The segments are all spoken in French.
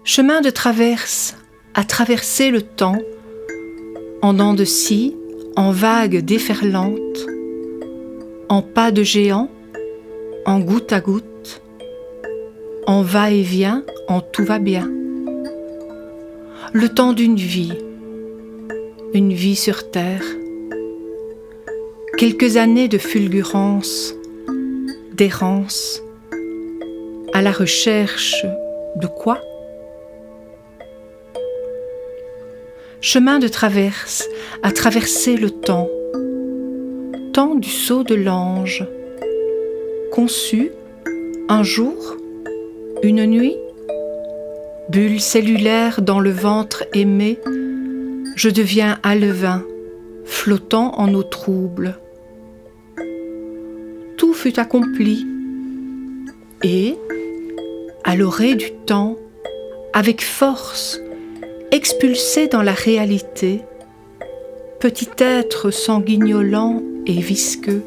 Chemin de traverse à traverser le temps, en dents de scie, en vagues déferlantes, en pas de géant, en goutte à goutte, en va-et-vient, en tout va bien. Le temps d'une vie, une vie sur terre, quelques années de fulgurance, d'errance, à la recherche de quoi ? Chemin de traverse à traverser le temps, temps du sceau de l'ange, conçu un jour, une nuit, bulle cellulaire dans le ventre aimé, je deviens alevin, flottant en eau trouble. Tout fut accompli, et, à l'orée du temps, avec force, expulsé dans la réalité, petit être sanguignolant et visqueux,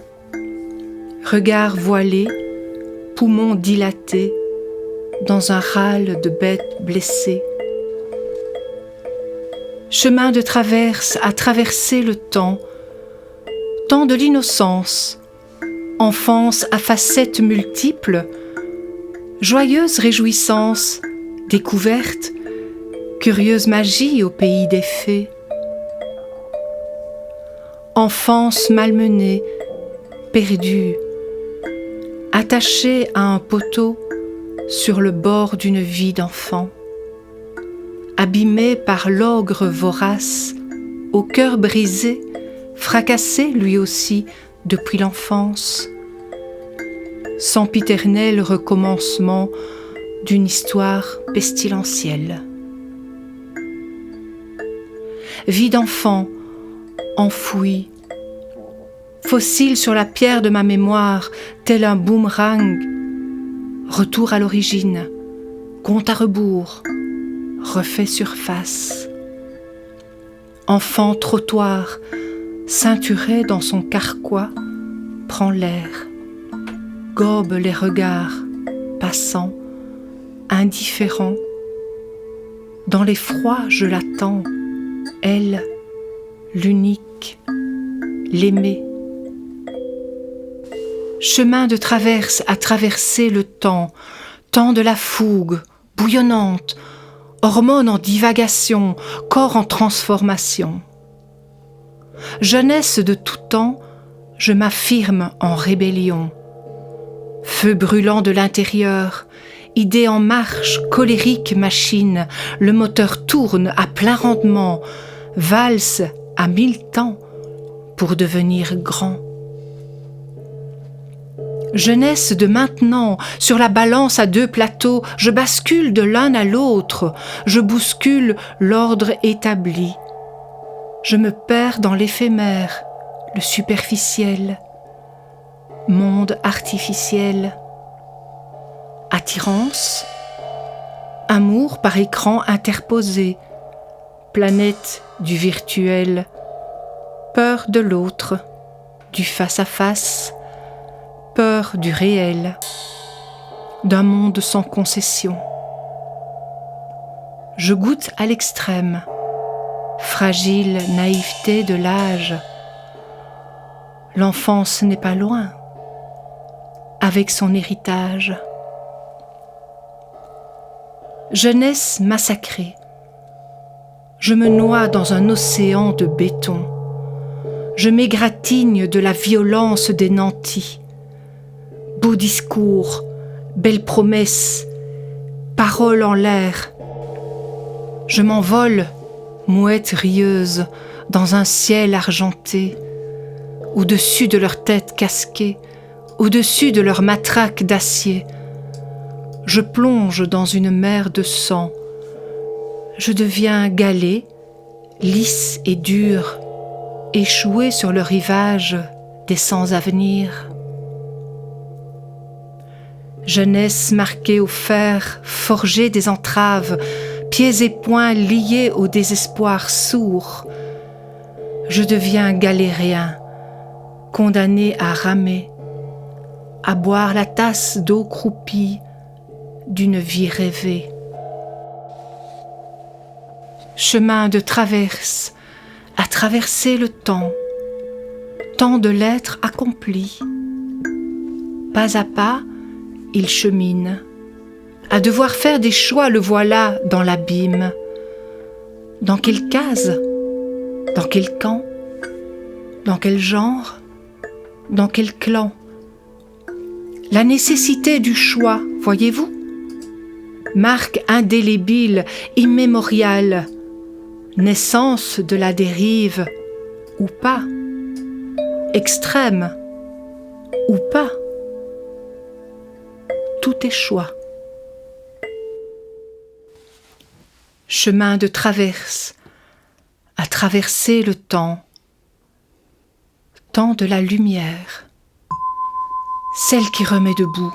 regard voilé, poumons dilatés, dans un râle de bête blessée. Chemin de traverse à traverser le temps, temps de l'innocence, enfance à facettes multiples, joyeuse réjouissance, découverte, curieuse magie au pays des fées. Enfance malmenée, perdue, attachée à un poteau sur le bord d'une vie d'enfant, abîmée par l'ogre vorace, au cœur brisé, fracassé lui aussi depuis l'enfance, sempiternel recommencement d'une histoire pestilentielle. Vie d'enfant, enfouie, fossile sur la pierre de ma mémoire, tel un boomerang, retour à l'origine, compte à rebours, refait surface. Enfant trottoir, ceinturé dans son carquois, prend l'air, gobe les regards, passant, indifférent. Dans l'effroi, je l'attends, elle, l'unique, l'aimée. Chemin de traverse à traverser le temps, temps de la fougue, bouillonnante, hormones en divagation, corps en transformation. Jeunesse de tout temps, je m'affirme en rébellion. Feu brûlant de l'intérieur, idée en marche, colérique machine, le moteur tourne à plein rendement, valse à 1000 temps pour devenir grand. Jeunesse de maintenant, sur la balance à 2 plateaux, je bascule de l'un à l'autre, je bouscule l'ordre établi. Je me perds dans l'éphémère, le superficiel, monde artificiel. Attirance, amour par écran interposé, planète du virtuel, peur de l'autre, du face-à-face, peur du réel, d'un monde sans concession. Je goûte à l'extrême, fragile naïveté de l'âge. L'enfance n'est pas loin, avec son héritage. Jeunesse massacrée. Je me noie dans un océan de béton. Je m'égratigne de la violence des nantis. Beaux discours, belles promesses, paroles en l'air. Je m'envole, mouette rieuse, dans un ciel argenté, au-dessus de leurs têtes casquées, au-dessus de leurs matraques d'acier. Je plonge dans une mer de sang. Je deviens galet, lisse et dur, échoué sur le rivage des sans-avenir. Jeunesse marquée au fer, forgée des entraves, pieds et poings liés au désespoir sourd. Je deviens galérien, condamné à ramer, à boire la tasse d'eau croupie d'une vie rêvée. chemin de traverse, à traverser le temps de l'être accompli. Pas à pas, il chemine. À devoir faire des choix, le voilà dans l'abîme. Dans quelle case? Dans quel camp? Dans quel genre? Dans quel clan? La nécessité du choix, voyez-vous? Marque indélébile, immémoriale, naissance de la dérive, ou pas, extrême, ou pas. Tout est choix. Chemin de traverse, à traverser le temps de la lumière, celle qui remet debout,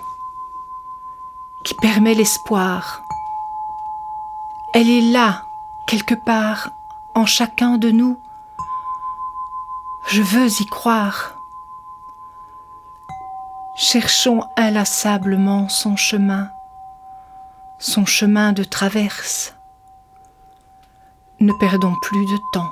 qui permet l'espoir. Elle est là, quelque part, en chacun de nous. Je veux y croire. Cherchons inlassablement son chemin de traverse. Ne perdons plus de temps.